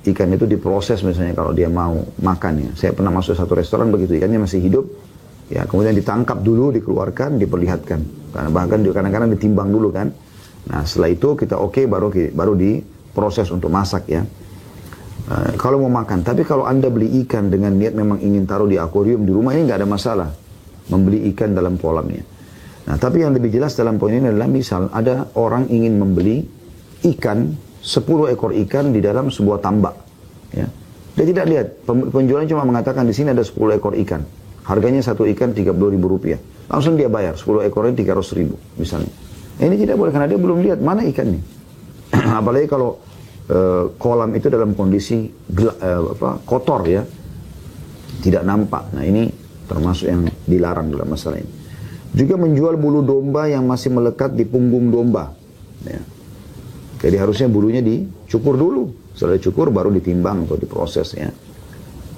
ikan itu diproses misalnya kalau dia mau makan ya. Saya pernah masuk satu restoran begitu, ikannya masih hidup, ya kemudian ditangkap dulu, dikeluarkan, diperlihatkan. Karena bahkan kadang-kadang ditimbang dulu kan. Nah setelah itu kita oke, baru diproses untuk masak ya. Kalau mau makan, tapi kalau Anda beli ikan dengan niat memang ingin taruh di akuarium di rumah, ini nggak ada masalah. Membeli ikan dalam kolamnya. Nah tapi yang lebih jelas dalam poin ini adalah misal ada orang ingin membeli ikan, 10 ekor ikan di dalam sebuah tambak. Ya. Dia tidak lihat, penjualnya cuma mengatakan di sini ada 10 ekor ikan. Harganya satu ikan Rp30.000. Langsung dia bayar, 10 ekornya Rp300.000 misalnya. Ini tidak boleh karena dia belum lihat mana ikannya. Apalagi kalau kolam itu dalam kondisi kotor ya. Tidak nampak. Nah ini termasuk yang dilarang dalam masalah ini. Juga menjual bulu domba yang masih melekat di punggung domba. Ya. Jadi harusnya bulunya dicukur dulu. Setelah dicukur baru ditimbang atau diproses ya.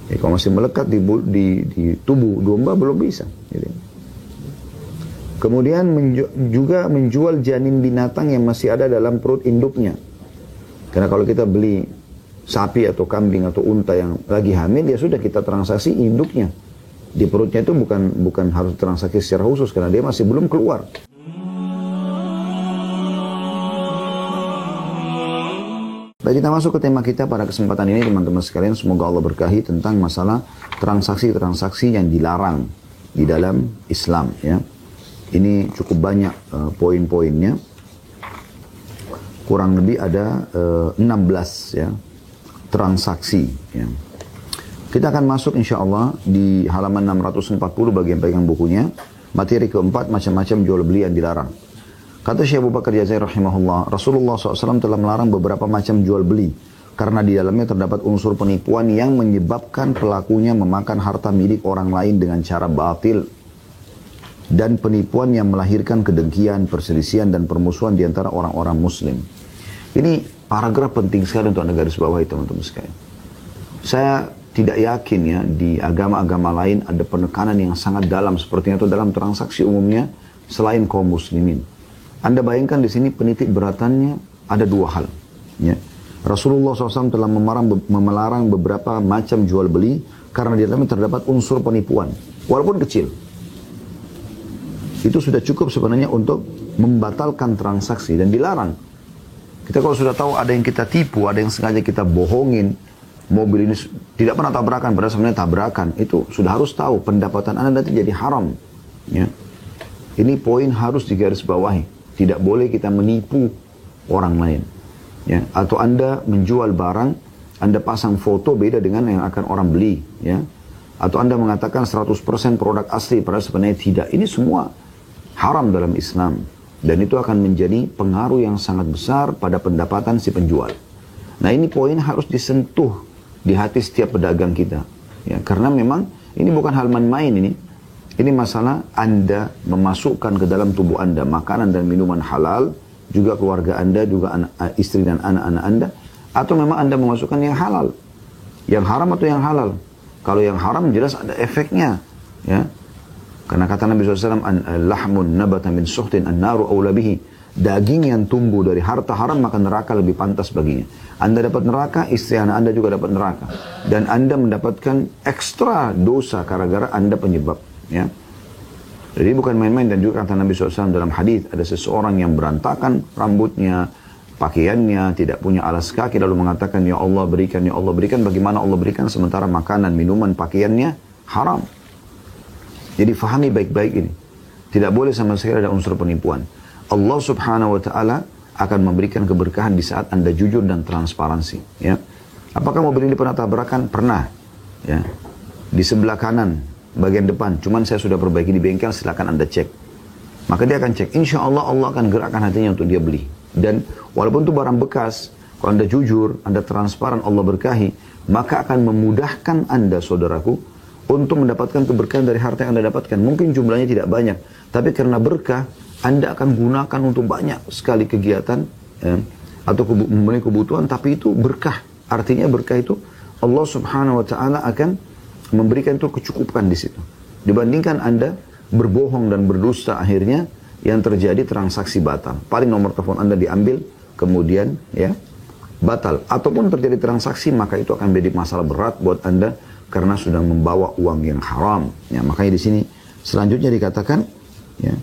Jadi kalau masih melekat di tubuh domba belum bisa. Gitu. Kemudian juga menjual janin binatang yang masih ada dalam perut induknya. Karena kalau kita beli sapi atau kambing atau unta yang lagi hamil, ya sudah kita transaksi induknya. Di perutnya itu bukan harus transaksi secara khusus karena dia masih belum keluar. Baik, kita masuk ke tema kita pada kesempatan ini teman-teman sekalian. Semoga Allah berkahi tentang masalah transaksi-transaksi yang dilarang di dalam Islam ya. Ini cukup banyak poin-poinnya. Kurang lebih ada 16 ya transaksi ya. Kita akan masuk insya Allah di halaman 640 bagian pegang bukunya. Materi keempat, macam-macam jual beli yang dilarang. Kata Syekh Abu Bakar Jazair rahimahullah, Rasulullah SAW telah melarang beberapa macam jual beli. Karena di dalamnya terdapat unsur penipuan yang menyebabkan pelakunya memakan harta milik orang lain dengan cara batil. Dan penipuan yang melahirkan kedengkian, perselisihan, dan permusuhan di antara orang-orang muslim. Ini paragraf penting sekali untuk Anda garis bawahi teman-teman sekalian. Saya tidak yakin ya di agama-agama lain ada penekanan yang sangat dalam seperti itu dalam transaksi umumnya selain kaum muslimin. Anda bayangkan di sini penitik beratannya ada dua hal. Ya. Rasulullah SAW telah melarang beberapa macam jual beli karena di dalamnya terdapat unsur penipuan, walaupun kecil. Itu sudah cukup sebenarnya untuk membatalkan transaksi dan dilarang. Kita kalau sudah tahu ada yang kita tipu, ada yang sengaja kita bohongin, mobil ini tidak pernah tabrakan, padahal sebenarnya tabrakan, itu sudah harus tahu pendapatan Anda nanti jadi haram. Ya. Ini poin harus digarisbawahi. Tidak boleh kita menipu orang lain. Ya. Atau Anda menjual barang, Anda pasang foto beda dengan yang akan orang beli. Ya. Atau Anda mengatakan 100% produk asli, padahal sebenarnya tidak. Ini semua haram dalam Islam. Dan itu akan menjadi pengaruh yang sangat besar pada pendapatan si penjual. Nah ini poin harus disentuh di hati setiap pedagang kita. Ya, karena memang ini bukan hal main-main ini. Ini masalah Anda memasukkan ke dalam tubuh Anda makanan dan minuman halal, juga keluarga Anda, juga istri dan anak-anak Anda, atau memang Anda memasukkan yang halal. Yang haram atau yang halal. Kalau yang haram jelas ada efeknya. Ya. Karena kata Nabi SAW, lahmun nabata min suhtin an-naru awla bihi. Daging yang tumbuh dari harta haram maka neraka lebih pantas baginya. Anda dapat neraka, istri anak Anda juga dapat neraka. Dan Anda mendapatkan ekstra dosa gara-gara Anda penyebab. Ya. Jadi bukan main-main. Dan juga kata Nabi SAW dalam hadis ada seseorang yang berantakan rambutnya, pakaiannya, tidak punya alas kaki, lalu mengatakan, ya Allah berikan, ya Allah berikan. Bagaimana Allah berikan sementara makanan, minuman, pakaiannya haram. Jadi fahami baik-baik ini. Tidak boleh sama sekali ada unsur penipuan. Allah Subhanahu wa Ta'ala akan memberikan keberkahan di saat Anda jujur dan transparansi. Ya. Apakah mobil ini pernah tabrakan? Pernah. Ya. Di sebelah kanan, bagian depan. Cuman saya sudah perbaiki di bengkel, silakan Anda cek. Maka dia akan cek. Insya Allah, Allah akan gerakkan hatinya untuk dia beli. Dan walaupun itu barang bekas, kalau Anda jujur, Anda transparan, Allah berkahi, maka akan memudahkan Anda, saudaraku, untuk mendapatkan keberkahan dari harta yang Anda dapatkan. Mungkin jumlahnya tidak banyak, tapi karena berkah, Anda akan gunakan untuk banyak sekali kegiatan atau memenuhi kebutuhan, tapi itu berkah. Artinya berkah itu Allah Subhanahu wa Ta'ala akan memberikan itu kecukupan di situ. Dibandingkan Anda berbohong dan berdusta, akhirnya yang terjadi transaksi batal. Paling nomor telepon Anda diambil, kemudian ya batal. Ataupun terjadi transaksi, maka itu akan menjadi masalah berat buat Anda karena sudah membawa uang yang haram. Ya, makanya di sini selanjutnya dikatakan, ya,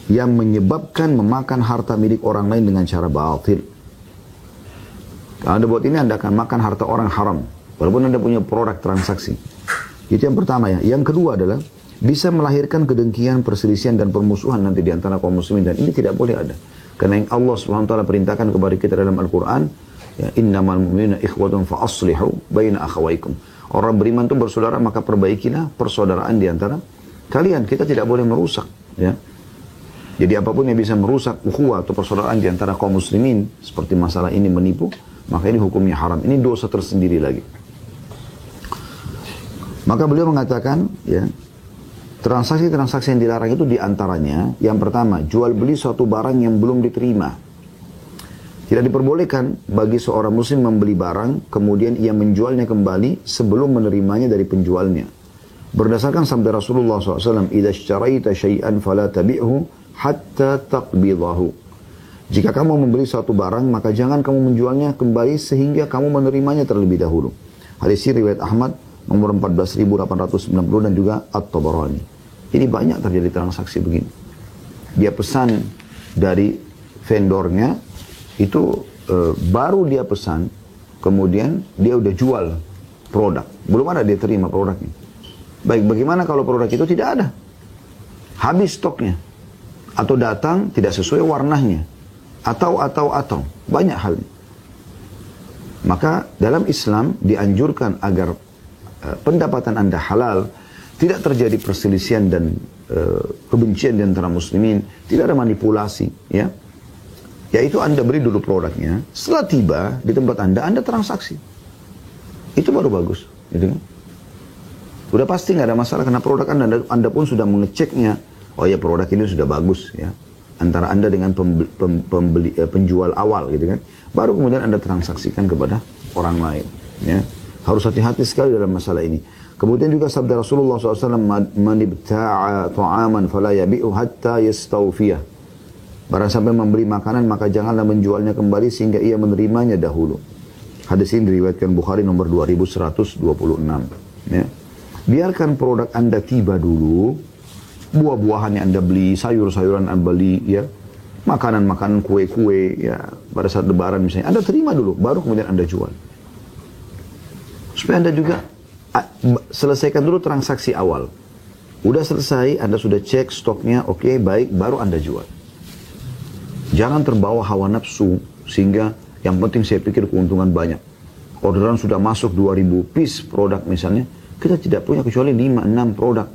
yang menyebabkan memakan harta milik orang lain dengan cara batil. Kalau Anda buat ini, Anda akan makan harta orang haram, walaupun Anda punya produk transaksi. Itu yang pertama ya. Yang kedua adalah bisa melahirkan kedengkian, perselisihan dan permusuhan nanti di antara kaum muslimin, dan ini tidak boleh ada. Karena yang Allah SWT perintahkan kepada kita dalam Al-Quran, ya, innamal mu'minuna ikhwatun fa aslihu baina akhawaikum. Orang beriman itu bersaudara, maka perbaikilah persaudaraan di antara kalian. Kita tidak boleh merusak, ya. Jadi apapun yang bisa merusak ukhuwah atau persaudaraan di antara kaum muslimin, seperti masalah ini menipu, maka ini hukumnya haram. Ini dosa tersendiri lagi. Maka beliau mengatakan, ya, transaksi-transaksi yang dilarang itu diantaranya, yang pertama, jual beli suatu barang yang belum diterima. Tidak diperbolehkan bagi seorang muslim membeli barang, kemudian ia menjualnya kembali sebelum menerimanya dari penjualnya. Berdasarkan sabda Rasulullah SAW, "Idza ishtaraita syai'an fala tabi'hu hatta taqbidahu." Jika kamu membeli suatu barang, maka jangan kamu menjualnya kembali sehingga kamu menerimanya terlebih dahulu. Hadis riwayat Ahmad nomor 14.890 dan juga At-Tabarani. Ini banyak terjadi transaksi begini. Dia pesan dari vendornya, itu baru dia pesan, kemudian dia udah jual produk. Belum ada dia terima produknya. Baik, bagaimana kalau produk itu tidak ada? Habis stoknya. Atau datang tidak sesuai warnanya. Atau. Banyak hal. Maka dalam Islam dianjurkan agar pendapatan Anda halal, tidak terjadi perselisihan dan kebencian di antara muslimin, tidak ada manipulasi, ya. Yaitu Anda beri dulu produknya, setelah tiba di tempat Anda transaksi. Itu baru bagus, gitu kan? Udah pasti nggak ada masalah karena produk Anda pun sudah mengeceknya. Oh ya, produk ini sudah bagus, ya. Antara Anda dengan penjual awal, gitu kan? Baru kemudian Anda transaksikan kepada orang lain, ya. Harus hati-hati sekali dalam masalah ini. Kemudian juga sabda Rasulullah SAW, "Man ibta'a ta'aman fala yabi'u hatta yastawfiyah." Barang sampai membeli makanan, maka janganlah menjualnya kembali sehingga ia menerimanya dahulu. Hadis ini diriwayatkan Bukhari nomor 2126. Ya. Biarkan produk Anda tiba dulu, buah-buahan yang Anda beli, sayur-sayuran Anda beli, ya, makanan-makanan, kue-kue, ya, pada saat lebaran misalnya, Anda terima dulu, baru kemudian Anda jual. Supaya Anda juga selesaikan dulu transaksi awal. Udah selesai, Anda sudah cek stoknya, oke, baik, baru Anda jual. Jangan terbawa hawa nafsu, sehingga yang penting saya pikir keuntungan banyak. Orderan sudah masuk 2000 piece produk misalnya, kita tidak punya kecuali 5-6 produk.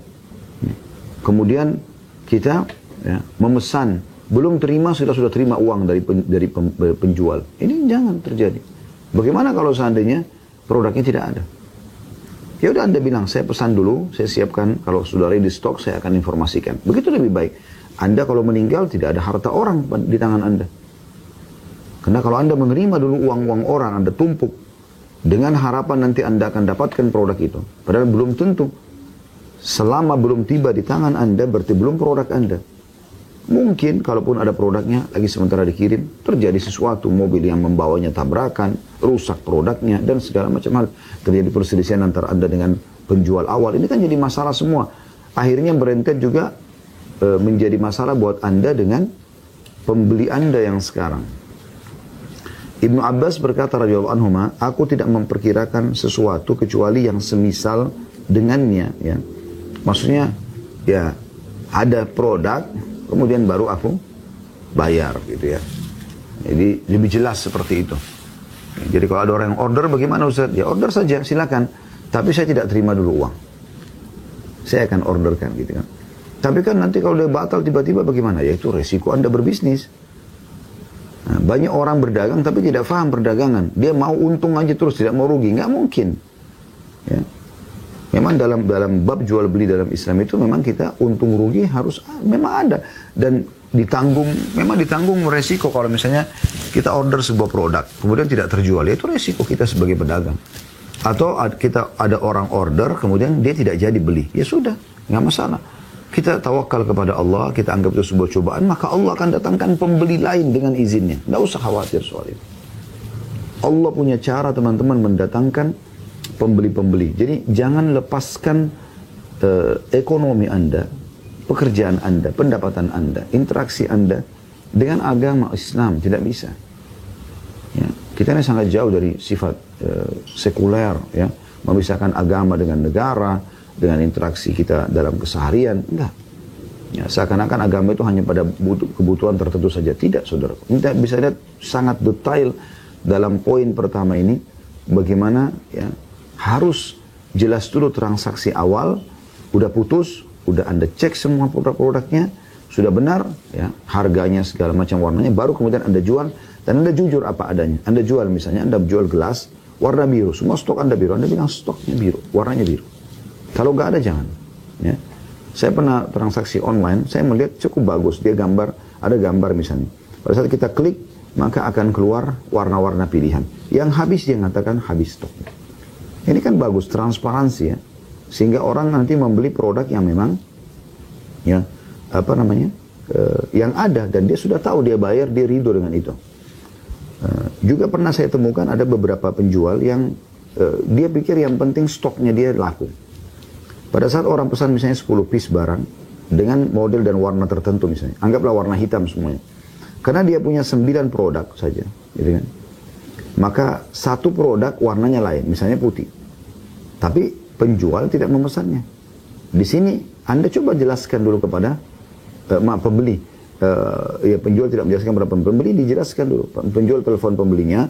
Kemudian kita, ya, memesan, belum terima, sudah terima uang dari penjual. Ini jangan terjadi. Bagaimana kalau seandainya produknya tidak ada? Ya udah Anda bilang, saya pesan dulu, saya siapkan, kalau sudah ready stock saya akan informasikan. Begitu lebih baik. Anda kalau meninggal tidak ada harta orang di tangan Anda. Karena kalau Anda menerima dulu uang-uang orang, Anda tumpuk dengan harapan nanti Anda akan dapatkan produk itu. Padahal belum tentu. Selama belum tiba di tangan Anda, berarti belum produk Anda. Mungkin kalaupun ada produknya, lagi sementara dikirim, terjadi sesuatu, mobil yang membawanya tabrakan, rusak produknya, dan segala macam hal. Terjadi perselisihan antara Anda dengan penjual awal. Ini kan jadi masalah semua. Akhirnya berentet juga menjadi masalah buat Anda dengan pembeli Anda yang sekarang. Ibnu Abbas berkata radhiyallahu anhuma, aku tidak memperkirakan sesuatu kecuali yang semisal dengannya, ya. Maksudnya, ya, ada produk, kemudian baru aku bayar, gitu ya. Jadi lebih jelas seperti itu. Jadi kalau ada orang yang order, bagaimana Ustaz? Ya order saja, silakan. Tapi saya tidak terima dulu uang. Saya akan orderkan, gitu kan. Tapi kan nanti kalau dia batal tiba-tiba bagaimana? Ya itu resiko Anda berbisnis. Nah, banyak orang berdagang tapi tidak paham perdagangan. Dia mau untung aja terus, tidak mau rugi. Nggak mungkin. Ya. Memang dalam bab jual beli dalam Islam itu memang kita untung rugi harus memang ada. Dan memang ditanggung resiko kalau misalnya kita order sebuah produk, kemudian tidak terjual. Ya itu resiko kita sebagai pedagang. Atau kita ada orang order, kemudian dia tidak jadi beli. Ya sudah, nggak masalah. Kita tawakal kepada Allah, kita anggap itu sebuah cobaan, maka Allah akan datangkan pembeli lain dengan izinnya. Nggak usah khawatir soal itu. Allah punya cara teman-teman mendatangkan pembeli-pembeli. Jadi jangan lepaskan ekonomi Anda, pekerjaan Anda, pendapatan Anda, interaksi Anda dengan agama Islam. Tidak bisa. Ya, kita ini sangat jauh dari sifat sekuler, ya, memisahkan agama dengan negara, dengan interaksi kita dalam keseharian. Enggak. Ya, seakan-akan agama itu hanya pada kebutuhan tertentu saja. Tidak, saudara. Kita bisa lihat sangat detail dalam poin pertama ini, bagaimana ya harus jelas dulu transaksi awal, udah putus, udah Anda cek semua produk-produknya, sudah benar, ya harganya segala macam warnanya, baru kemudian Anda jual, dan Anda jujur apa adanya. Anda jual misalnya, Anda jual gelas warna biru, semua stok Anda biru, Anda bilang stoknya biru, warnanya biru. Kalau nggak ada jangan. Ya. Saya pernah transaksi online, saya melihat cukup bagus, dia gambar, ada gambar misalnya. Pada saat kita klik, maka akan keluar warna-warna pilihan. Yang habis dia mengatakan habis stok. Ini kan bagus, transparansi ya. Sehingga orang nanti membeli produk yang memang ya apa namanya yang ada, dan dia sudah tahu, dia bayar, dia ridho dengan itu. Juga pernah saya temukan ada beberapa penjual yang dia pikir yang penting stoknya dia laku. Pada saat orang pesan misalnya 10 piece barang dengan model dan warna tertentu misalnya, anggaplah warna hitam semuanya. Karena dia punya 9 produk saja, gitu kan. Maka satu produk warnanya lain, misalnya putih. Tapi penjual tidak memesannya. Di sini Anda coba jelaskan dulu kepada pembeli. Ya penjual tidak menjelaskan kepada pembeli, dijelaskan dulu. Penjual telepon pembelinya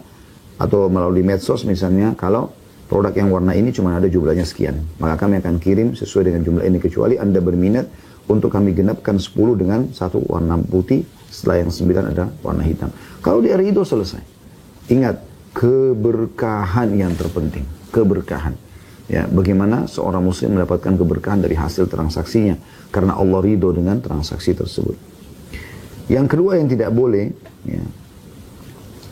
atau melalui medsos misalnya, kalau produk yang warna ini cuma ada jumlahnya sekian, maka kami akan kirim sesuai dengan jumlah ini, kecuali Anda berminat untuk kami genapkan 10 dengan satu warna putih, setelah yang 9 ada warna hitam. Kalau dia ridho, selesai. Ingat, keberkahan yang terpenting. Keberkahan. Ya, bagaimana seorang muslim mendapatkan keberkahan dari hasil transaksinya. Karena Allah ridho dengan transaksi tersebut. Yang kedua yang tidak boleh, ya,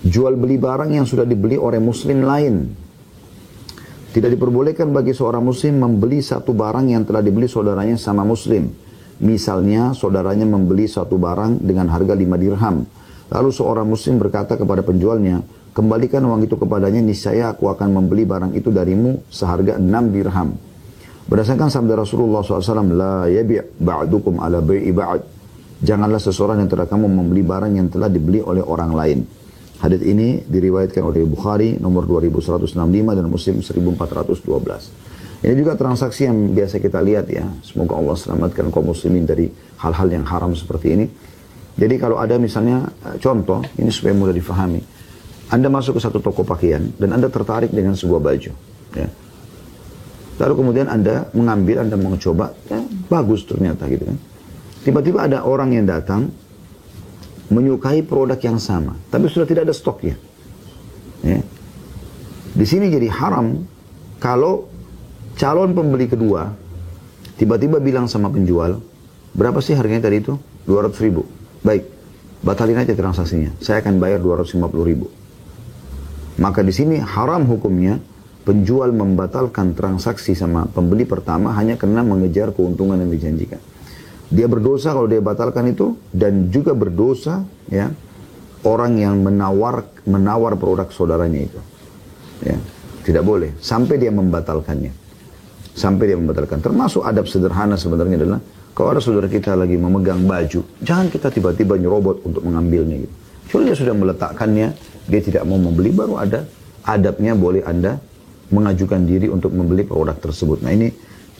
jual beli barang yang sudah dibeli oleh muslim lain. Tidak diperbolehkan bagi seorang muslim membeli satu barang yang telah dibeli saudaranya sama muslim. Misalnya, saudaranya membeli satu barang dengan harga 5 dirham. Lalu seorang muslim berkata kepada penjualnya, kembalikan uang itu kepadanya, niscaya aku akan membeli barang itu darimu seharga 6 dirham. Berdasarkan sabda Rasulullah SAW, La yabi' ba'dukum ala bai'i ba'd. Janganlah seseorang yang antara kamu membeli barang yang telah dibeli oleh orang lain. Hadits ini diriwayatkan oleh Bukhari nomor 2165 dan Muslim 1412. Ini juga transaksi yang biasa kita lihat ya. Semoga Allah selamatkan kaum muslimin dari hal-hal yang haram seperti ini. Jadi kalau ada misalnya contoh, ini supaya mudah difahami. Anda masuk ke satu toko pakaian dan Anda tertarik dengan sebuah baju. Ya. Lalu kemudian Anda mengambil, Anda mau coba, ya, bagus ternyata gitu kan. Tiba-tiba ada orang yang datang menyukai produk yang sama, tapi sudah tidak ada stoknya. Ya. Di sini jadi haram kalau calon pembeli kedua tiba-tiba bilang sama penjual, berapa sih harganya tadi itu? 200 ribu. Baik, batalin aja transaksinya. Saya akan bayar 250 ribu. Maka di sini haram hukumnya penjual membatalkan transaksi sama pembeli pertama hanya karena mengejar keuntungan yang dijanjikan. Dia berdosa kalau dia batalkan itu, dan juga berdosa ya orang yang menawar produk saudaranya itu. Ya, tidak boleh sampai dia membatalkannya. Sampai dia membatalkan. Termasuk adab sederhana sebenarnya adalah, kalau ada saudara kita lagi memegang baju, jangan kita tiba-tiba nyerobot untuk mengambilnya gitu. Kecuali dia sudah meletakkannya, dia tidak mau membeli, baru ada adabnya, boleh Anda mengajukan diri untuk membeli produk tersebut. Nah ini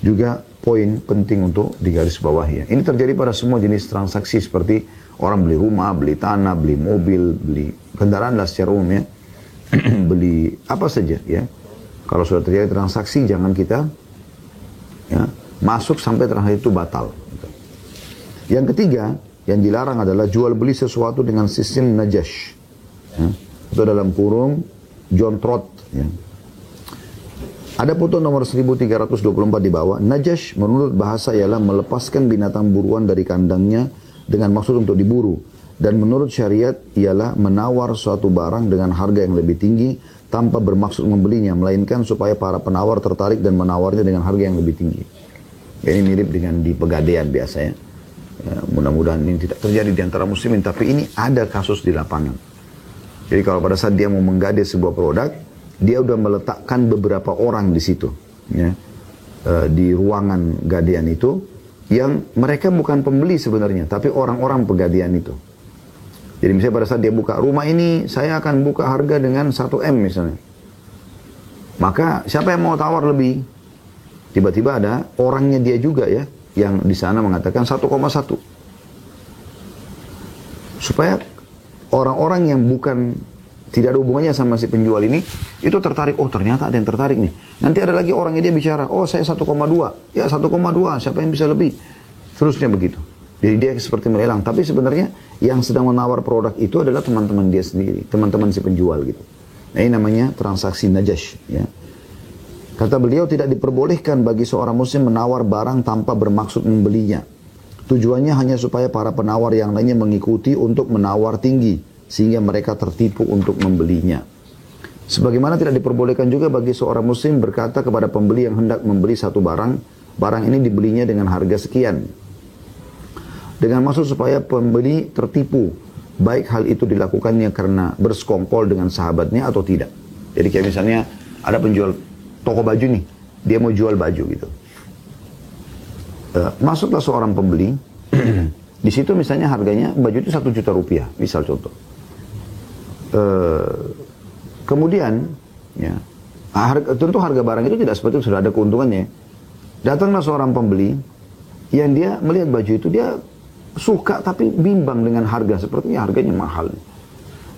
juga poin penting untuk digarisbawahi ya. Ini terjadi pada semua jenis transaksi, seperti orang beli rumah, beli tanah, beli mobil, beli kendaraan lah secara umum ya. Beli apa saja ya. Kalau sudah terjadi transaksi, jangan kita ya, masuk sampai transaksi itu batal. Yang ketiga, yang dilarang adalah jual beli sesuatu dengan sistem najash. Ya. Itu dalam kurung jontrot. Ya. Ada foto nomor 1324 di bawah. Najash menurut bahasa ialah melepaskan binatang buruan dari kandangnya dengan maksud untuk diburu. Dan menurut syariat ialah menawar suatu barang dengan harga yang lebih tinggi tanpa bermaksud membelinya, melainkan supaya para penawar tertarik dan menawarnya dengan harga yang lebih tinggi. Ini mirip dengan di Pegadaian biasanya. Ya, mudah-mudahan ini tidak terjadi di antara muslimin, tapi ini ada kasus di lapangan. Jadi kalau pada saat dia mau menggade sebuah produk, dia udah meletakkan beberapa orang di situ, ya, di ruangan gadean itu, yang mereka bukan pembeli sebenarnya, tapi orang-orang pegadean itu. Jadi misalnya pada saat dia buka rumah ini, saya akan buka harga dengan 1M misalnya. Maka siapa yang mau tawar lebih? Tiba-tiba ada orangnya dia juga ya, yang di sana mengatakan 1,1. Supaya orang-orang yang bukan, tidak ada hubungannya sama si penjual ini, itu tertarik, oh ternyata ada yang tertarik nih. Nanti ada lagi orangnya dia bicara, oh saya 1,2, ya 1,2, siapa yang bisa lebih? Terusnya begitu. Jadi dia seperti melelang, tapi sebenarnya yang sedang menawar produk itu adalah teman-teman dia sendiri, teman-teman si penjual gitu. Nah ini namanya transaksi najash, ya. Kata beliau, tidak diperbolehkan bagi seorang muslim menawar barang tanpa bermaksud membelinya. Tujuannya hanya supaya para penawar yang lainnya mengikuti untuk menawar tinggi, sehingga mereka tertipu untuk membelinya. Sebagaimana tidak diperbolehkan juga bagi seorang muslim berkata kepada pembeli yang hendak membeli satu barang ini dibelinya dengan harga sekian. Dengan maksud supaya pembeli tertipu, baik hal itu dilakukannya karena bersekongkol dengan sahabatnya atau tidak. Jadi kayak misalnya ada penjual toko baju nih, dia mau jual baju gitu. Masuklah seorang pembeli, di situ misalnya harganya baju itu 1 juta rupiah, misal contoh. Kemudian, ya, tentu harga barang itu tidak seperti itu, sudah ada keuntungannya. Datanglah seorang pembeli yang dia melihat baju itu, dia suka tapi bimbang dengan harga, sepertinya harganya mahal.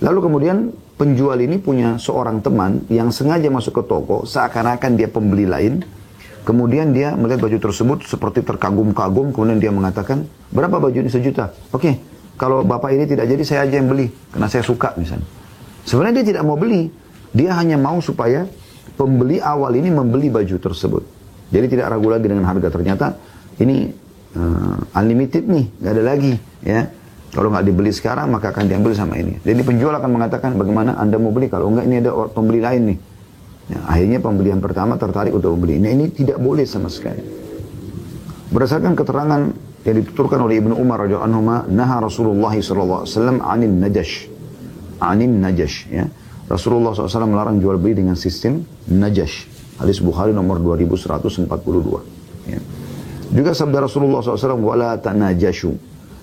Lalu kemudian penjual ini punya seorang teman yang sengaja masuk ke toko seakan-akan dia pembeli lain. Kemudian dia melihat baju tersebut seperti terkagum-kagum, kemudian dia mengatakan, berapa baju ini 1 juta? Oke, kalau bapak ini tidak jadi saya aja yang beli karena saya suka misalnya. Sebenarnya dia tidak mau beli, dia hanya mau supaya pembeli awal ini membeli baju tersebut. Jadi tidak ragu lagi dengan harga. Ternyata ini unlimited nih, nggak ada lagi, ya. Kalau nggak dibeli sekarang maka akan diambil sama ini. Jadi penjual akan mengatakan, bagaimana Anda mau beli? Kalau enggak ini ada pembeli lain nih. Ya, akhirnya pembeli yang pertama tertarik untuk membeli. Nah, ini tidak boleh sama sekali. Berdasarkan keterangan yang dituturkan oleh Ibnu Umar radhiyallahu anhu, naha Rasulullah sallallahu alaihi wasallam anin najash, ya. Rasulullah SAW melarang jual beli dengan sistem najash. Hadis Bukhari nomor 2142. Ya. Juga sabda Rasulullah SAW, wala tanajashu,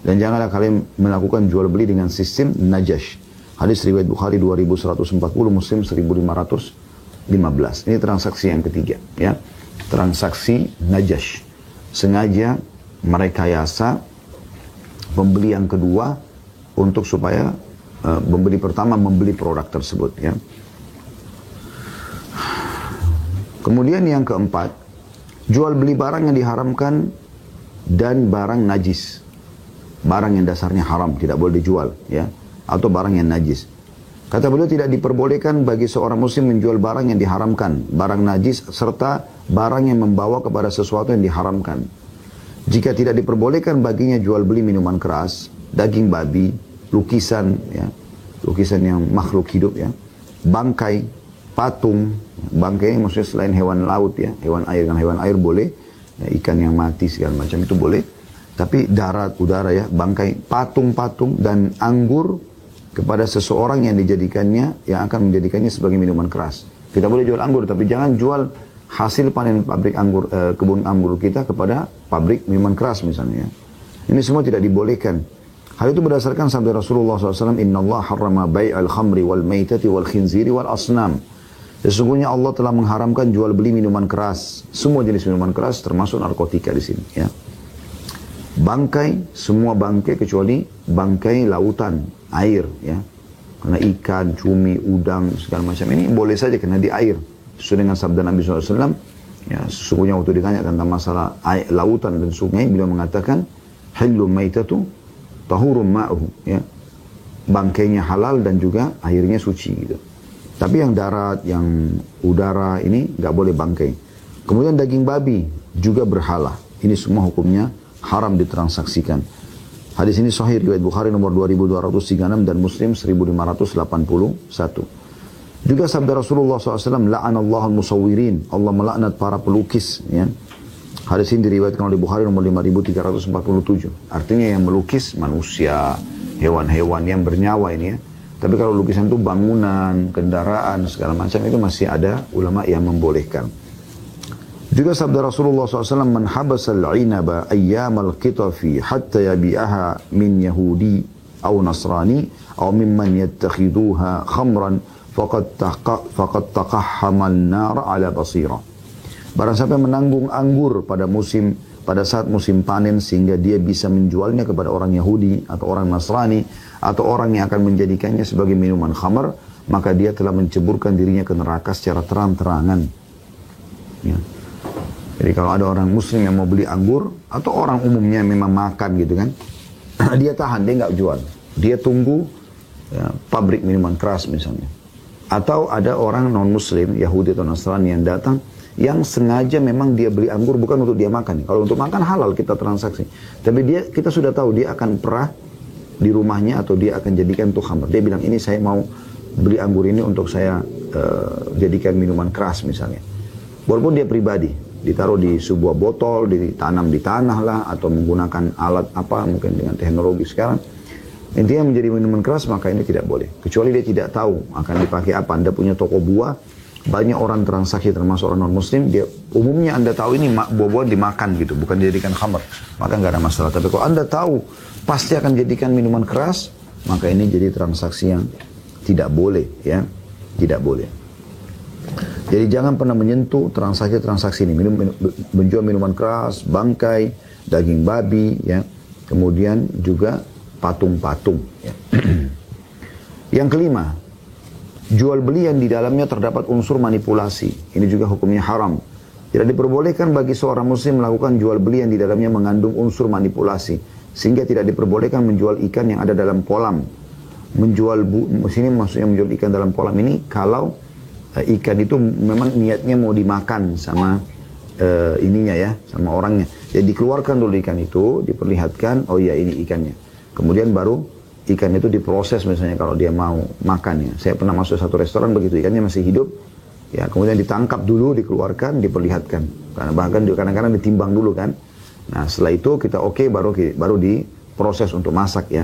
dan janganlah kalian melakukan jual beli dengan sistem najash. Hadis riwayat Bukhari 2140, Muslim 1515. Ini transaksi yang ketiga, ya. Transaksi najash. Sengaja merekayasa pembeli yang kedua untuk supaya pembeli pertama membeli produk tersebut, ya. Kemudian yang keempat, jual beli barang yang diharamkan dan barang najis. Barang yang dasarnya haram, tidak boleh dijual, ya. Atau barang yang najis. Kata beliau, tidak diperbolehkan bagi seorang muslim menjual barang yang diharamkan, barang najis, serta barang yang membawa kepada sesuatu yang diharamkan. Jika tidak diperbolehkan baginya jual beli minuman keras, daging babi, lukisan, ya, lukisan yang makhluk hidup, ya, bangkai, patung. Bangkai maksudnya selain hewan laut, ya, hewan air, kan hewan air boleh, ya, ikan yang mati segala macam itu boleh, tapi darat, udara, ya, bangkai, patung-patung dan anggur kepada seseorang yang dijadikannya, yang akan menjadikannya sebagai minuman keras. Kita boleh jual anggur, tapi jangan jual hasil panen pabrik anggur, kebun anggur kita kepada pabrik minuman keras misalnya, ya. Ini semua tidak dibolehkan. Hal itu berdasarkan sabda Rasulullah SAW, Inna Allah harrama bai'al khamri wal maitati wal khinziri wal asnam. Sesungguhnya Allah telah mengharamkan jual beli minuman keras, semua jenis minuman keras termasuk narkotika di sini, ya. Bangkai, semua bangkai kecuali bangkai lautan, air, ya. Karena ikan, cumi, udang, segala macam ini boleh saja karena di air. Sesuai dengan sabda Nabi SAW, ya, sesungguhnya waktu ditanya tentang masalah air, lautan dan sungai, beliau mengatakan, Hillu maitatu tahurum ma'uhu, ya. Bangkainya halal dan juga airnya suci gitu. Tapi yang darat, yang udara ini nggak boleh bangkai. Kemudian daging babi juga berhala. Ini semua hukumnya haram ditransaksikan. Hadis ini sahih riwayat Bukhari nomor 2236 dan Muslim 1581. Juga sabda Rasulullah SAW, la'anallahu al-musawwirin, Allah melaknat para pelukis, ya. Hadis ini diriwayatkan oleh Bukhari nomor 5347. Artinya yang melukis manusia, hewan-hewan yang bernyawa ini, ya. Tapi kalau lukisan itu bangunan, kendaraan, segala macam itu masih ada ulama yang membolehkan. Juga sabda Rasulullah SAW, "Man habasa al-'inaba ayyam al-qitafi hatta yabi'aha min Yahudi aw Nasrani aw mimman yattakhiduha khamran faqad taqahhama an-nar 'ala basira." Barang siapa menanggung anggur pada saat musim panen sehingga dia bisa menjualnya kepada orang Yahudi atau orang Nasrani atau orang yang akan menjadikannya sebagai minuman khamar, maka dia telah menceburkan dirinya ke neraka secara terang-terangan. Ya. Jadi kalau ada orang muslim yang mau beli anggur, atau orang umumnya memang makan gitu kan, dia tahan, dia nggak jual. Dia tunggu ya, pabrik minuman keras misalnya. Atau ada orang non-muslim, Yahudi atau Nasrani yang datang, yang sengaja memang dia beli anggur bukan untuk dia makan. Kalau untuk makan halal kita transaksi. Tapi kita sudah tahu dia akan perah di rumahnya atau dia akan jadikan untuk khamar. Dia bilang, ini saya mau beli anggur ini untuk saya jadikan minuman keras misalnya. Walaupun dia pribadi, ditaruh di sebuah botol, ditanam di tanah lah, atau menggunakan alat apa, mungkin dengan teknologi sekarang. Intinya menjadi minuman keras, maka ini tidak boleh. Kecuali dia tidak tahu akan dipakai apa. Anda punya toko buah, banyak orang transaksi termasuk orang non-muslim, dia umumnya Anda tahu ini buah-buahan dimakan gitu, bukan dijadikan khamar, maka nggak ada masalah. Tapi kalau Anda tahu pasti akan jadikan minuman keras, maka ini jadi transaksi yang tidak boleh, ya, tidak boleh. Jadi jangan pernah menyentuh transaksi-transaksi ini, menjual minuman keras, bangkai, daging babi, ya, kemudian juga patung-patung. Ya. Yang kelima, jual beli yang di dalamnya terdapat unsur manipulasi. Ini juga hukumnya haram. Tidak diperbolehkan bagi seorang muslim melakukan jual beli yang di dalamnya mengandung unsur manipulasi. Sehingga tidak diperbolehkan menjual ikan yang ada dalam kolam. Sini maksudnya menjual ikan dalam kolam ini kalau ikan itu memang niatnya mau dimakan sama ininya ya, sama orangnya. Jadi dikeluarkan dulu ikan itu, diperlihatkan, oh iya ini ikannya. Kemudian baru ikan itu diproses misalnya kalau dia mau makan ya. Saya pernah masuk satu restoran begitu, ikannya masih hidup. Ya, kemudian ditangkap dulu, dikeluarkan, diperlihatkan. Karena bahkan kadang-kadang ditimbang dulu kan. Nah, setelah itu kita baru diproses untuk masak ya.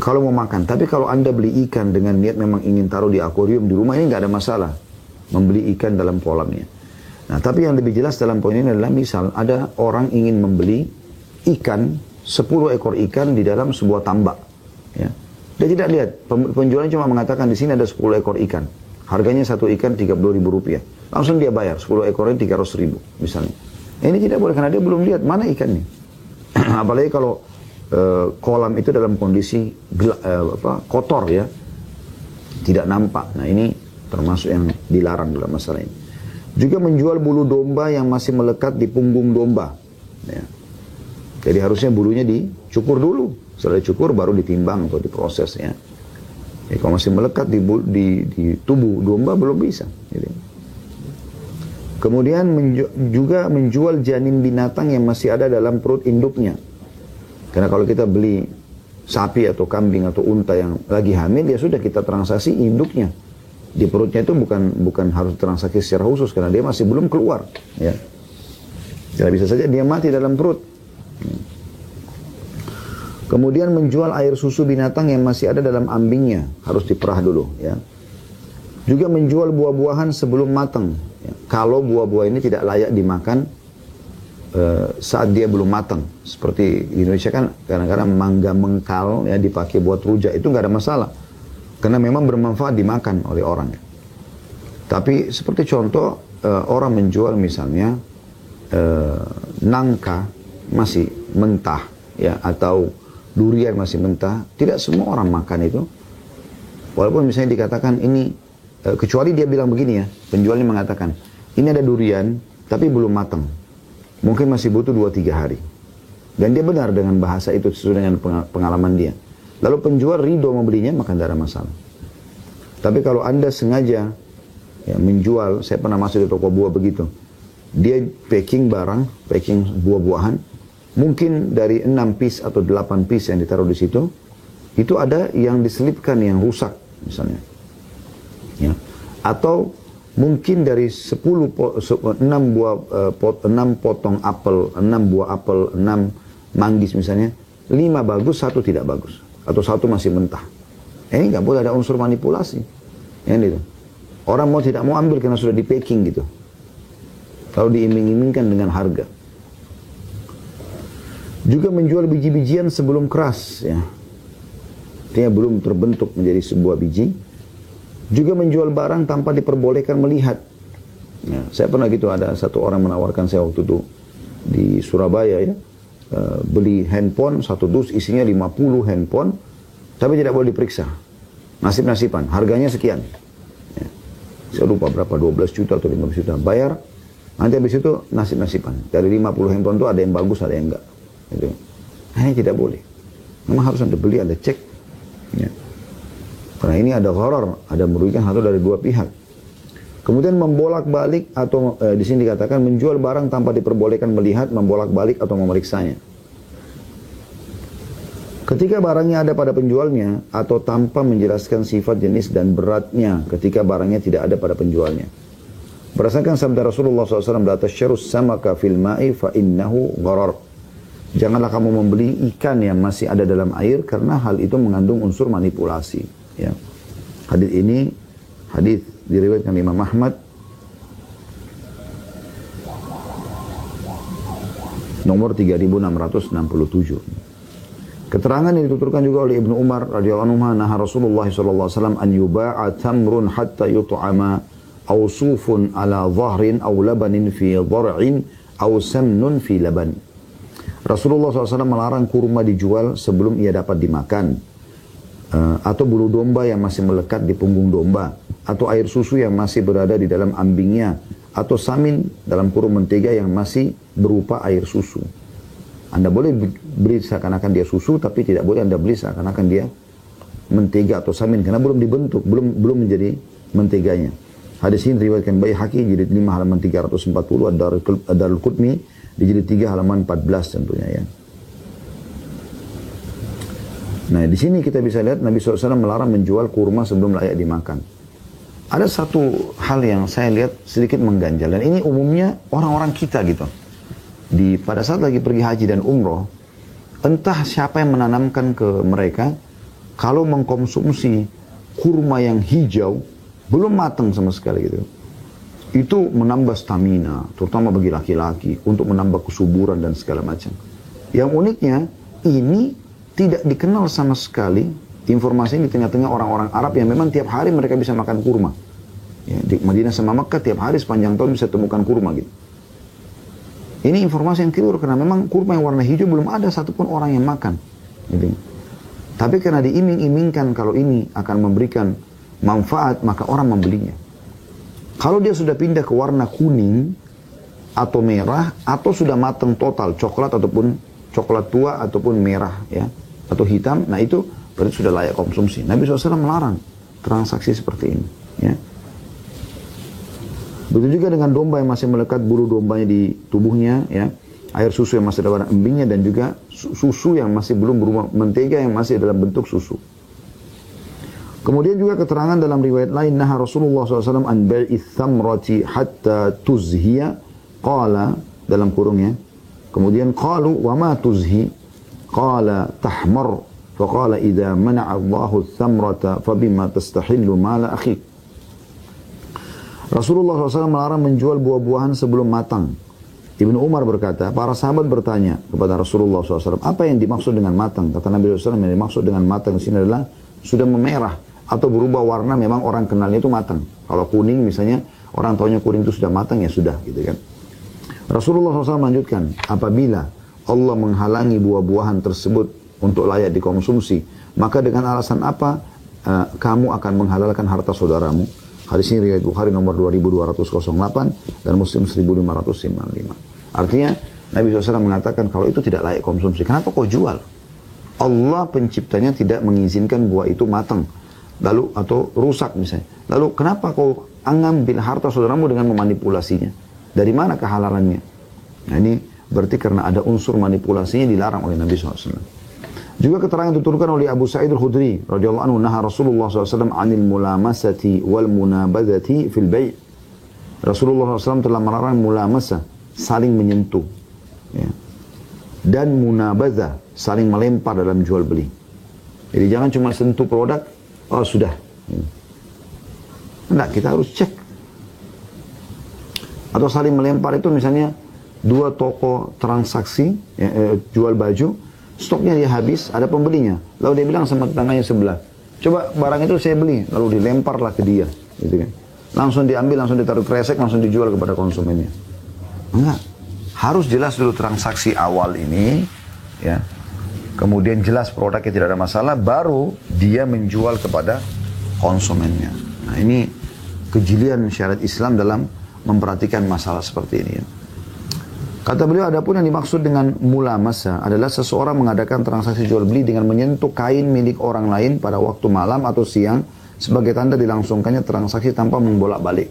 Kalau mau makan, tapi kalau Anda beli ikan dengan niat memang ingin taruh di akuarium di rumah, ini nggak ada masalah. Membeli ikan dalam kolamnya. Nah, tapi yang lebih jelas dalam poin ini adalah misal ada orang ingin membeli ikan, 10 ekor ikan di dalam sebuah tambak. Ya. Dia tidak lihat, penjualnya cuma mengatakan di sini ada 10 ekor ikan. Harganya satu ikan Rp30.000. Langsung dia bayar, 10 ekornya Rp300.000 misalnya. Ini tidak boleh karena dia belum lihat mana ikannya. Apalagi kalau kolam itu dalam kondisi kotor ya, tidak nampak. Nah ini termasuk yang dilarang dalam masalah ini. Juga menjual bulu domba yang masih melekat di punggung domba. Ya. Jadi harusnya bulunya dicukur dulu. Setelah dicukur baru ditimbang atau diproses ya. Jadi kalau masih melekat di tubuh domba belum bisa. Gitu. Kemudian juga menjual janin binatang yang masih ada dalam perut induknya. Karena kalau kita beli sapi atau kambing atau unta yang lagi hamil, ya sudah kita transaksi induknya. Di perutnya itu bukan harus transaksi secara khusus karena dia masih belum keluar. Ya. Jadi bisa saja dia mati dalam perut. Kemudian menjual air susu binatang yang masih ada dalam ambingnya, harus diperah dulu. Ya. Juga menjual buah-buahan sebelum matang. Ya. Kalau buah-buah ini tidak layak dimakan saat dia belum matang. Seperti di Indonesia kan kadang-kadang mangga mengkal ya dipakai buat rujak, itu nggak ada masalah. Karena memang bermanfaat dimakan oleh orang. Tapi seperti contoh orang menjual misalnya nangka masih mentah ya, atau durian masih mentah, tidak semua orang makan itu. Walaupun misalnya dikatakan ini kecuali dia bilang begini ya, penjualnya mengatakan ini ada durian tapi belum matang, mungkin masih butuh 2-3 hari, dan dia benar dengan bahasa itu sesuai dengan pengalaman dia. Lalu penjual ridho membelinya, maka tidak ada masalah. Tapi kalau Anda sengaja ya, menjual, saya pernah masuk di toko buah begitu, dia packing barang, packing buah-buahan, mungkin dari 6 piece atau 8 piece yang ditaruh di situ, itu ada yang diselipkan yang rusak misalnya. Ya. Atau mungkin dari 6 potong apel, 6 buah apel, 6 manggis misalnya, 5 bagus, 1 tidak bagus, atau 1 masih mentah. Ini nggak boleh ada unsur manipulasi. Ini tuh. Orang mau tidak mau ambil karena sudah di packing gitu. Kalau diiming-imingkan dengan harga. Juga menjual biji-bijian sebelum keras, ya. Artinya belum terbentuk menjadi sebuah biji. Juga menjual barang tanpa diperbolehkan melihat. Ya, saya pernah gitu, ada satu orang menawarkan saya waktu itu di Surabaya, ya, beli handphone, satu dus isinya 50 handphone, tapi tidak boleh diperiksa. Nasib-nasiban, harganya sekian. Ya. Saya lupa berapa, 12 juta atau 15 juta. Bayar, nanti habis itu nasib-nasiban. Dari 50 handphone itu ada yang bagus, ada yang enggak. Gitu. Nah, ini tidak boleh. Memang harus ada beli, ada cek. Ya. Karena ini ada gharar, ada merugikan satu dari dua pihak. Kemudian membolak-balik atau di sini dikatakan menjual barang tanpa diperbolehkan melihat, membolak-balik atau memeriksanya. Ketika barangnya ada pada penjualnya atau tanpa menjelaskan sifat, jenis dan beratnya ketika barangnya tidak ada pada penjualnya. Berdasarkan sabda Rasulullah SAW, la tasyrus samaka fil ma'i fa innahu gharar. Janganlah kamu membeli ikan yang masih ada dalam air karena hal itu mengandung unsur manipulasi. Ya. Hadis ini hadis diriwayatkan Imam Ahmad nomor 3667. Keterangan yang dituturkan juga oleh Ibnu Umar radhiyallahu anhu, naha Rasulullah sallallahu alaihi wasallam an yuba'a tamrun hatta yut'ama aw sufun ala dhahrin aw labanin fi dhar'in aw samnun fi laban. Rasulullah SAW melarang kurma dijual sebelum ia dapat dimakan, atau bulu domba yang masih melekat di punggung domba, atau air susu yang masih berada di dalam ambingnya, atau samin dalam kurung mentega yang masih berupa air susu. Anda boleh beli seakan-akan dia susu, tapi tidak boleh Anda beli seakan-akan dia mentega atau samin, karena belum dibentuk, belum menjadi menteganya. Hadis ini diriwayatkan Baihaqi jilid 5 halaman 340, Ad-Darul Qutni di jilid 3 halaman 14 tentunya, ya. Nah, di sini kita bisa lihat Nabi SAW melarang menjual kurma sebelum layak dimakan. Ada satu hal yang saya lihat sedikit mengganjal, dan ini umumnya orang-orang kita gitu. Pada saat lagi pergi haji dan umroh, entah siapa yang menanamkan ke mereka, kalau mengkonsumsi kurma yang hijau, belum matang sama sekali gitu, itu menambah stamina, terutama bagi laki-laki, untuk menambah kesuburan dan segala macam. Yang uniknya, ini tidak dikenal sama sekali informasi ini di tengah-tengah orang-orang Arab yang memang tiap hari mereka bisa makan kurma. Ya, di Madinah sama Makkah tiap hari sepanjang tahun bisa temukan kurma gitu. Ini informasi yang keliru karena memang kurma yang warna hijau belum ada satupun orang yang makan. Gitu. Tapi karena diiming-imingkan kalau ini akan memberikan manfaat, maka orang membelinya. Kalau dia sudah pindah ke warna kuning atau merah atau sudah matang total, coklat ataupun coklat tua ataupun merah, ya, atau hitam, nah itu berarti sudah layak konsumsi. Nabi SAW melarang transaksi seperti ini, ya. Begitu juga dengan domba yang masih melekat bulu dombanya di tubuhnya, ya, air susu yang masih ada pada embingnya, dan juga susu yang masih belum berubah, mentega yang masih dalam bentuk susu. Kemudian juga keterangan dalam riwayat lain, naha Rasulullah SAW an bai'ith thamrati hatta tuzhiya, qala, dalam kurungnya, kemudian qalu wa ma tuzhi, qala tahmar, faqala idza mana'a Allahu thamrata fabima tastahillu mala akhik. Rasulullah SAW melarang menjual buah-buahan sebelum matang. Ibnu Umar berkata, para sahabat bertanya kepada Rasulullah SAW, apa yang dimaksud dengan matang? Kata Nabi SAW, yang dimaksud dengan matang di sini adalah sudah memerah atau berubah warna, memang orang kenalnya itu matang. Kalau kuning misalnya, orang tahunya kuning itu sudah matang, ya sudah, gitu kan. Rasulullah SAW melanjutkan, apabila Allah menghalangi buah-buahan tersebut untuk layak dikonsumsi, maka dengan alasan apa kamu akan menghalalkan harta saudaramu? Hadis ini riwayat Bukhari nomor 2208 dan Muslim 1555. Artinya Nabi SAW mengatakan kalau itu tidak layak konsumsi, kenapa kau jual? Allah penciptanya tidak mengizinkan buah itu matang, lalu atau rusak misalnya. Lalu kenapa kau mengambil harta saudaramu dengan memanipulasinya? Dari mana kehalalannya? Nah, ini berarti karena ada unsur manipulasinya, dilarang oleh Nabi SAW. Juga keterangan dituturkan oleh Abu Sa'id Al-Khudri radhiyallahu anhu, naha Rasulullah SAW anil mulamasati wal munabadzati fil bai'. Rasulullah SAW telah melarang mulamasah, saling menyentuh, ya, dan munabadzah, saling melempar dalam jual beli. Jadi jangan cuma sentuh produk, oh sudah. Enggak, kita harus cek. Atau saling melempar itu misalnya dua toko transaksi, jual baju, stoknya dia habis, ada pembelinya. Lalu dia bilang sama tetangganya sebelah, coba barang itu saya beli, lalu dilemparlah ke dia. Gitu kan. Langsung diambil, langsung ditaruh kresek, langsung dijual kepada konsumennya. Enggak. Harus jelas dulu transaksi awal ini, ya. Kemudian jelas produknya tidak ada masalah, baru dia menjual kepada konsumennya. Nah ini kejelian syariat Islam dalam memperhatikan masalah seperti ini. Ya. Kata beliau, adapun yang dimaksud dengan mulamasa adalah seseorang mengadakan transaksi jual beli dengan menyentuh kain milik orang lain pada waktu malam atau siang sebagai tanda dilangsungkannya transaksi tanpa membolak-balik.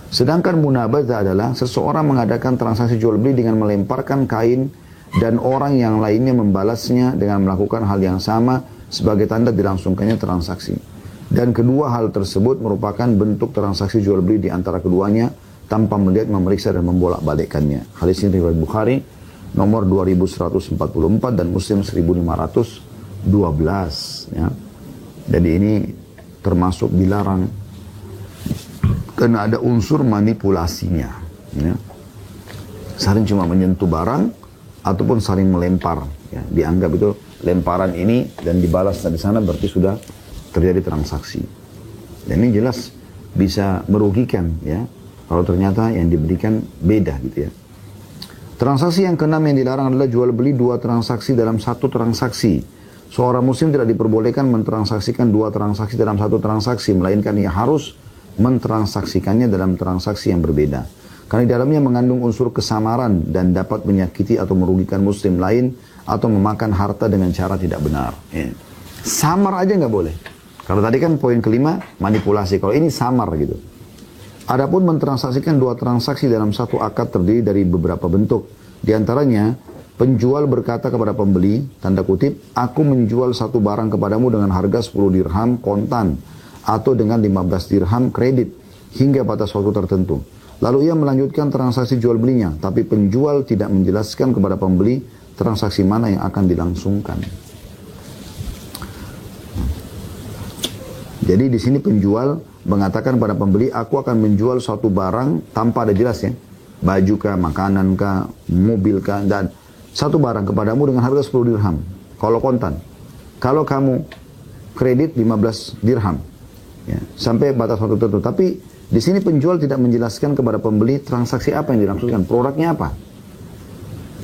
Sedangkan munabadzah adalah seseorang mengadakan transaksi jual beli dengan melemparkan kain dan orang yang lainnya membalasnya dengan melakukan hal yang sama sebagai tanda dilangsungkannya transaksi. Dan kedua hal tersebut merupakan bentuk transaksi jual beli di antara keduanya tanpa melihat, memeriksa dan membolak-balikkannya. Hadis ini riwayat Bukhari nomor 2144 dan Muslim 1512 ya. Jadi ini termasuk dilarang karena ada unsur manipulasinya ya. Saling cuma menyentuh barang ataupun saling melempar ya. Dianggap itu lemparan ini dan dibalas dari sana berarti sudah terjadi transaksi. Dan ini jelas bisa merugikan ya. Kalau ternyata yang diberikan beda gitu ya. Transaksi yang keenam yang dilarang adalah jual beli dua transaksi dalam satu transaksi. Seorang muslim tidak diperbolehkan mentransaksikan dua transaksi dalam satu transaksi, melainkan ia harus mentransaksikannya dalam transaksi yang berbeda. Karena di dalamnya mengandung unsur kesamaran dan dapat menyakiti atau merugikan muslim lain atau memakan harta dengan cara tidak benar. Ya. Samar aja nggak boleh. Kalau tadi kan poin kelima manipulasi, kalau ini samar gitu. Adapun mentransaksikan dua transaksi dalam satu akad terdiri dari beberapa bentuk. Di antaranya, penjual berkata kepada pembeli, tanda kutip, aku menjual satu barang kepadamu dengan harga 10 dirham kontan atau dengan 15 dirham kredit hingga batas waktu tertentu. Lalu ia melanjutkan transaksi jual belinya, tapi penjual tidak menjelaskan kepada pembeli transaksi mana yang akan dilangsungkan. Jadi di sini penjual mengatakan pada pembeli, aku akan menjual suatu barang tanpa ada jelas ya. Baju kah, makanan kah, mobil kah, dan satu barang kepadamu dengan harga 10 dirham. Kalau kontan. Kalau kamu kredit 15 dirham. Ya, sampai batas waktu tertentu. Tapi di sini penjual tidak menjelaskan kepada pembeli transaksi apa yang dilangsungkan. Produknya apa.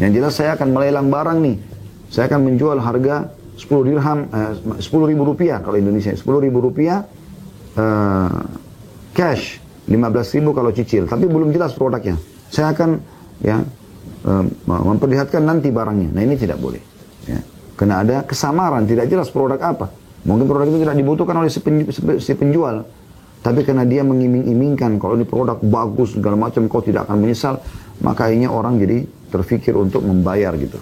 Yang jelas saya akan melelang barang nih. Saya akan menjual harga 10 dirham, 10 ribu rupiah kalau Indonesia. 10 ribu rupiah cash, 15 ribu kalau cicil, tapi belum jelas produknya. Saya akan ya memperlihatkan nanti barangnya. Nah ini tidak boleh. Ya. Karena ada kesamaran, tidak jelas produk apa. Mungkin produk itu tidak dibutuhkan oleh si penjual, tapi karena dia mengiming-imingkan kalau ini produk bagus segala macam, kau tidak akan menyesal, maka akhirnya orang jadi terfikir untuk membayar gitu.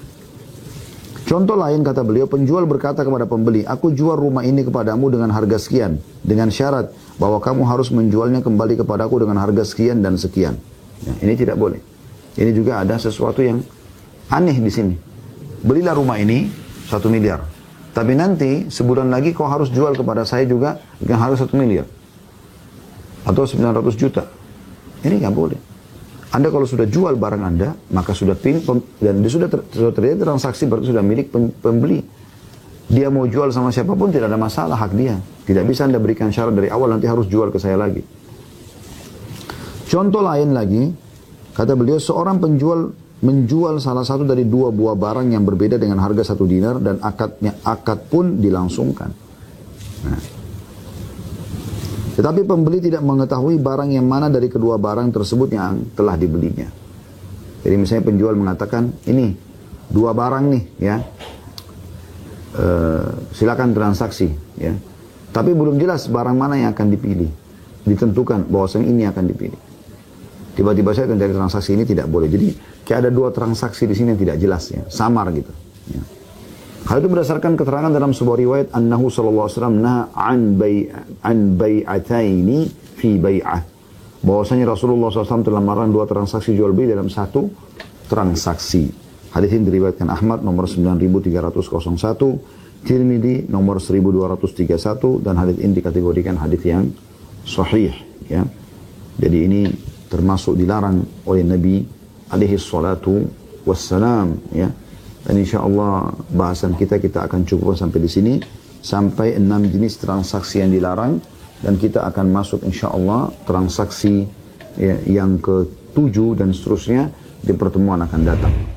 Contoh lain kata beliau, penjual berkata kepada pembeli, aku jual rumah ini kepadamu dengan harga sekian, dengan syarat bahwa kamu harus menjualnya kembali kepadaku dengan harga sekian dan sekian. Ya, ini tidak boleh. Ini juga ada sesuatu yang aneh di sini. Belilah rumah ini 1 miliar, tapi nanti sebulan lagi kau harus jual kepada saya juga dengan harga 1 miliar atau 900 juta. Ini nggak boleh. Anda kalau sudah jual barang Anda, maka sudah dan dia sudah terjadi transaksi, berarti sudah milik pembeli. Dia mau jual sama siapapun tidak ada masalah, hak dia. Tidak bisa Anda berikan syarat dari awal nanti harus jual ke saya lagi. Contoh lain lagi, kata beliau, seorang penjual menjual salah satu dari dua buah barang yang berbeda dengan harga 1 dinar dan akad pun dilangsungkan. Nah. Tetapi pembeli tidak mengetahui barang yang mana dari kedua barang tersebut yang telah dibelinya. Jadi misalnya penjual mengatakan, ini 2 barang nih ya, silakan transaksi ya. Tapi belum jelas barang mana yang akan dipilih. Ditentukan bahwasanya ini akan dipilih. Tiba-tiba saya dari transaksi ini tidak boleh. Jadi kayak ada 2 transaksi di sini yang tidak jelas ya, samar gitu. Ya. Hal itu berdasarkan keterangan dalam sebuah riwayat annahu sallallahu alaihi wasallam naha an bai'ataini fi bai'ah. Bahwasanya Rasulullah SAW telah melarang 2 transaksi jual beli dalam satu transaksi. Hadis ini diriwayatkan Ahmad nomor 9301, Tirmidzi nomor 1231 dan hadis ini dikategorikan hadis yang sahih, ya. Jadi ini termasuk dilarang oleh Nabi alaihi salatu wassalam, ya. Dan insyaallah bahasan kita akan cukup sampai di sini, sampai 6 jenis transaksi yang dilarang, dan kita akan masuk insyaallah transaksi yang ke-7 dan seterusnya di pertemuan akan datang.